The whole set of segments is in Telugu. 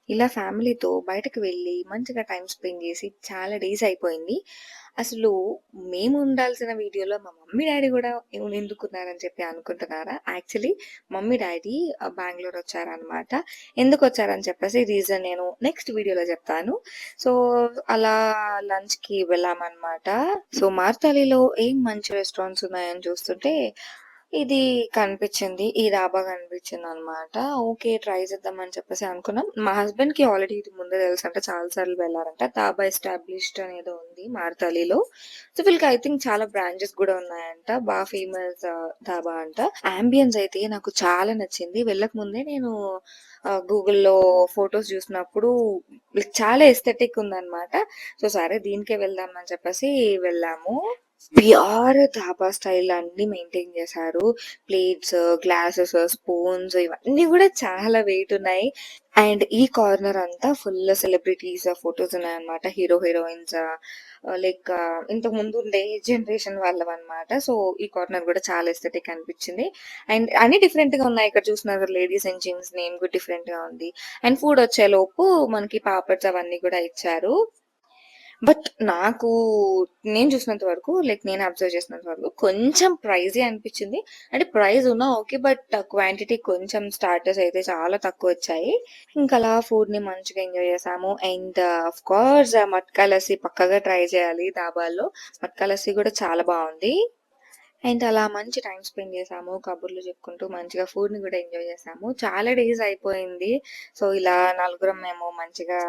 ఇలా ఫ్యామిలీతో బయటకు వెళ్ళి మంచిగా టైమ్ స్పెండ్ చేసి చాలా డేస్ అయిపోయింది. అసలు మేము ఉండాల్సిన వీడియోలో మా మమ్మీ, డ్యాడీ గూడా ఎందుకున్నారని చెప్పి అనుకుంటున్నారా? యాక్చువల్లీ మమ్మీ, డ్యాడీ బెంగుళూరు వచ్చారనమాట. ఎందుకొచ్చారని చెప్పేసి రీజన్ నేను నెక్స్ట్ వీడియోలో చెప్తాను. సో, అలా లంచ్‌కి వెళ్ళామనమాట. సో, మార్తాలిలో ఏం మంచి రెస్టారెంట్స్ ఉన్నాయని చూస్తుంటే ఇది కనిపించింది. ఈ డాబా కనిపించిందనమాట. ఓకే. ట్రై చేద్దామని చెప్పేసి అనుకున్నాం. మా హస్బెండ్‌కి ఆల్రెడీ ఇది ముందే తెలుసంట. చాలా సార్లు వెళ్లారంట. డాబా ఎస్టాబ్లిష్డ్ అనేదో ఉంది మార్తాలిలో. సో, వీళ్ళకి ఐ థింక్ చాలా బ్రాంచెస్ గూడా ఉన్నాయంట. ఫేమస్ డాబా అంట. యాంబియన్స్ అయితే నాకు చాలా నచ్చింది. వెళ్ళక ముందే నేను గూగుల్‌లో ఫోటోస్ చూసినప్పుడు చాలా ఎస్థెటిక్ ఉందనమాట. సో, సరే దీనికే వెళ్దాం అని చెప్పేసి వెళ్ళాము. ప్యూర్ ధాబా స్టైల్ అన్నీ మెయింటైన్ చేశారు. ప్లేట్స్, గ్లాసెస్, స్పూన్స్ ఇవన్నీ గూడా చాలా వెయిట్ ఉన్నాయి. అండ్ ఈ కార్నర్ అంతా ఫుల్ సెలబ్రిటీస్ ఫోటోస్ ఉన్నాయన్నమాట. హీరో, హీరోయిన్స్ లైక్ ఇంతకు ముందు ఉండే జనరేషన్ వాళ్ళవన్నమాట. సో, ఈ కార్నర్ గూడా చాలా ఎస్థెటిక్ అనిపించింది. అండ్ అన్ని డిఫరెంట్‌గా ఉన్నాయి. ఇక్కడ చూస్తున్నారు లేడీస్ అండ్ జెంట్స్ నేమ్ కూడా డిఫరెంట్‌గా ఉంది. అండ్ ఫుడ్ వచ్చేలోపు మనకి పాపడ్స్ అవన్నీ కూడా ఇచ్చారు. బట్ నాకు నేను చూసినంత వరకు లైక్ నేను అబ్జర్వ్ చేసినంత వరకు కొంచెం ప్రైజీ అనిపించింది. అంటే ప్రైస్ ఉన్నా ఓకే. బట్ క్వాంటిటీ కొంచెం స్టార్టర్స్ అయితే చాలా తక్కువొచ్చాయి. ఇంకలా ఫుడ్‌ని మంచిగా ఎంజాయ్ చేసాము. And of course matka lassi పక్కాగా ట్రై చేయాలి ధాబాలో. మట్కా లస్సీ కూడా చాలా బావుంది. అండ్ అలా మంచి టైమ్ స్పెండ్ చేసాము. కబుర్లు చెప్పుకుంటూ మంచిగా ఫుడ్‌ని కూడా ఎంజాయ్ చేసాము. చాలా డేస్ అయిపోయింది. సో, ఇలా నలుగురం మేము మంచిగా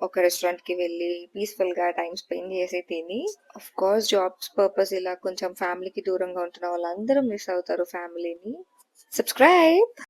ఒక రెస్టారెంట్‌కి వెళ్ళి పీస్‌ఫుల్‌గా టైమ్ స్పెండ్ చేసి తిని ఆఫ్ కోర్స్ జాబ్స్ పర్పస్ ఇలా కొంచెం ఫ్యామిలీకి దూరంగా ఉంటున్న వాళ్ళందరూ మిస్ అవుతారు ఫ్యామిలీని. సబ్స్క్రైబ్.